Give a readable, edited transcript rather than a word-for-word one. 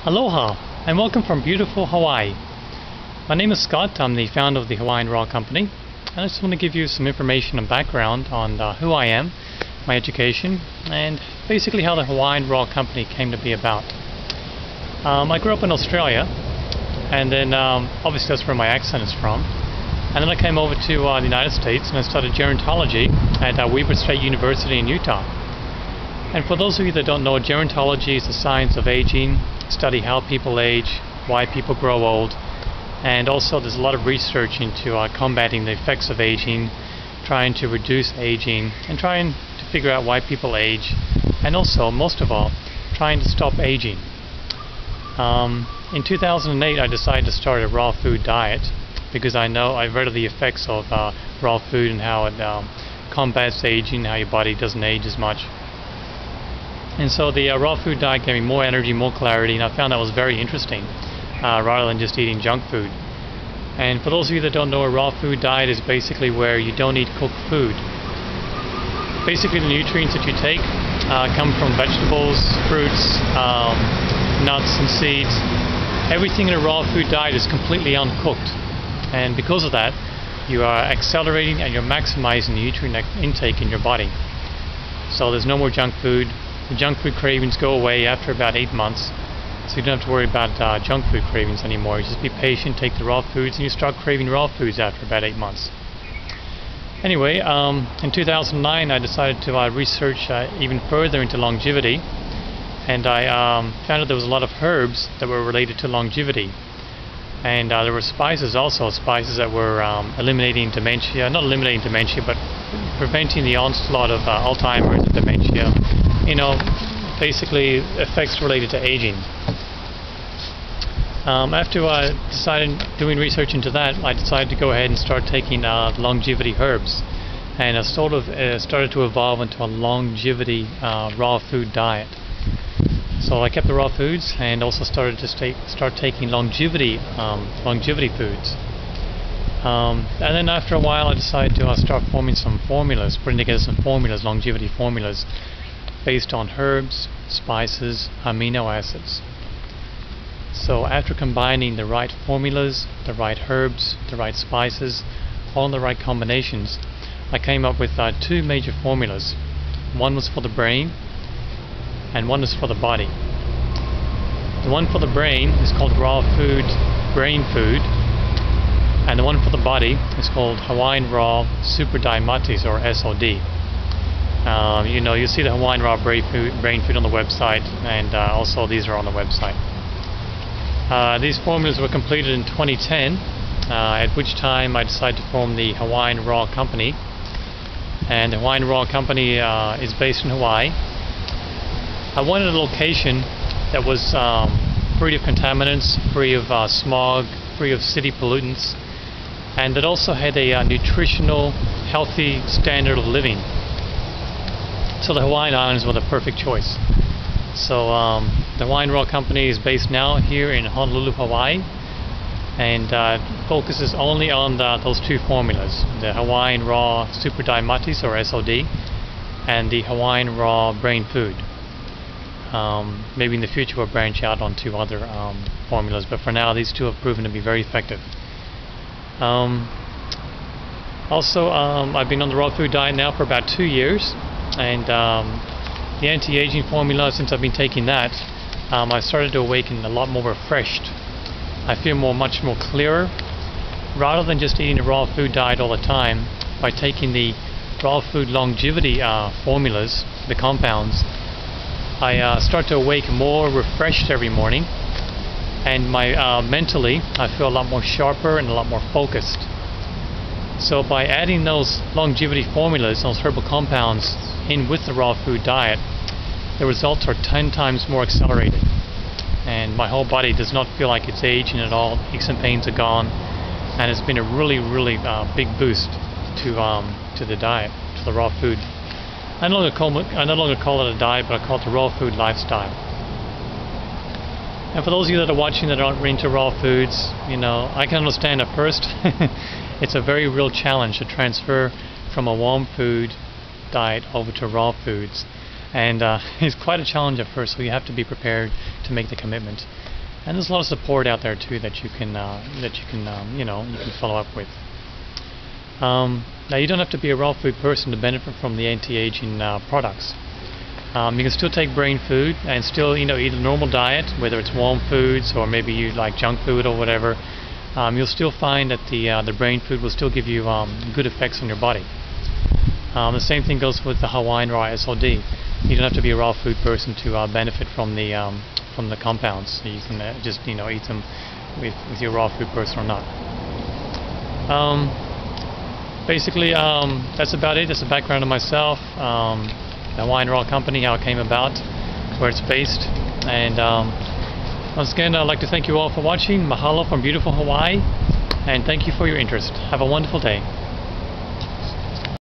Aloha and welcome from beautiful Hawaii. My name is Scott. I'm the founder of the Hawaiian Raw Company, and I just want to give you some information and background on who I am, my education, and basically how the Hawaiian Raw Company came to be about. I grew up in Australia, and then obviously that's where my accent is from. And then I came over to the United States and I studied gerontology at Weber State University in Utah. And for those of you that don't know, gerontology is the science of aging, study how people age, why people grow old, and also there's a lot of research into combating the effects of aging, trying to reduce aging, and trying to figure out why people age, and also, most of all, trying to stop aging. In 2008 I decided to start a raw food diet because I've read of the effects of raw food and how it combats aging, how your body doesn't age as much. And so the raw food diet gave me more energy, more clarity, and I found that was very interesting, rather than just eating junk food. And for those of you that don't know, a raw food diet is basically where you don't eat cooked food. Basically the nutrients that you take come from vegetables, fruits, nuts and seeds. Everything in a raw food diet is completely uncooked. And because of that, you are accelerating and you're maximizing the nutrient intake in your body. So there's no more junk food. The junk food cravings go away after about 8 months, so you don't have to worry about junk food cravings anymore. You just be patient, take the raw foods, and you start craving raw foods after about 8 months. Anyway, in 2009 I decided to research even further into longevity, and I found that there was a lot of herbs that were related to longevity. And there were spices also, spices that were eliminating dementia, not eliminating dementia, but preventing the onslaught of Alzheimer's and dementia. You know, basically effects related to aging. After I decided doing research into that, I decided to go ahead and start taking longevity herbs, and I sort of started to evolve into a longevity raw food diet. So I kept the raw foods and also started to start taking longevity foods. And then after a while I decided to start forming some formulas, putting together some formulas, longevity formulas, based on herbs, spices, amino acids. So after combining the right formulas, the right herbs, the right spices, all in the right combinations, I came up with two major formulas. One was for the brain and one is for the body. The one for the brain is called raw food, brain food, and the one for the body is called Hawaiian Raw Super Diabetes, or SOD. You see the Hawaiian Raw brain food on the website, and also these are on the website. These formulas were completed in 2010, at which time I decided to form the Hawaiian Raw Company. And the Hawaiian Raw Company is based in Hawaii. I wanted a location that was free of contaminants, free of smog, free of city pollutants, and that also had a nutritional, healthy standard of living. So the Hawaiian Islands were the perfect choice. So the Hawaiian Raw Company is based now here in Honolulu, Hawaii, and focuses only on those two formulas, the Hawaiian Raw Super Diabetes, or SOD, and the Hawaiian Raw Brain Food. Maybe in the future we'll branch out onto other formulas, but for now these two have proven to be very effective. Also, I've been on the raw food diet now for about 2 years, and the anti-aging formula, since I've been taking that, I started to awaken a lot more refreshed. I feel much more clearer. Rather than just eating a raw food diet all the time, by taking the raw food longevity formulas, the compounds, I start to awake more refreshed every morning, and mentally I feel a lot more sharper and a lot more focused. So by adding those longevity formulas, those herbal compounds, in with the raw food diet, the results are 10 times more accelerated, and my whole body does not feel like it's aging at all. Aches and pains are gone, and it's been a really big boost to the diet, to the raw food. I no longer call it a diet, but I call it the raw food lifestyle. And for those of you that are watching that aren't into raw foods, I can understand at first. It's a very real challenge to transfer from a warm food diet over to raw foods. and it's quite a challenge at first. So you have to be prepared to make the commitment. And there's a lot of support out there too that you can follow up with. Now you don't have to be a raw food person to benefit from the anti-aging products. You can still take brain food and still eat a normal diet, whether it's warm foods or maybe you like junk food or whatever. You'll still find that the brain food will still give you good effects on your body. The same thing goes with the Hawaiian raw SLD. You don't have to be a raw food person to benefit from the compounds. You can just eat them with your raw food person or not. Basically, that's about it. That's the background of myself, the Hawaiian Raw Company, how it came about, where it's based, and once again, I'd like to thank you all for watching. Mahalo from beautiful Hawaii, and thank you for your interest. Have a wonderful day.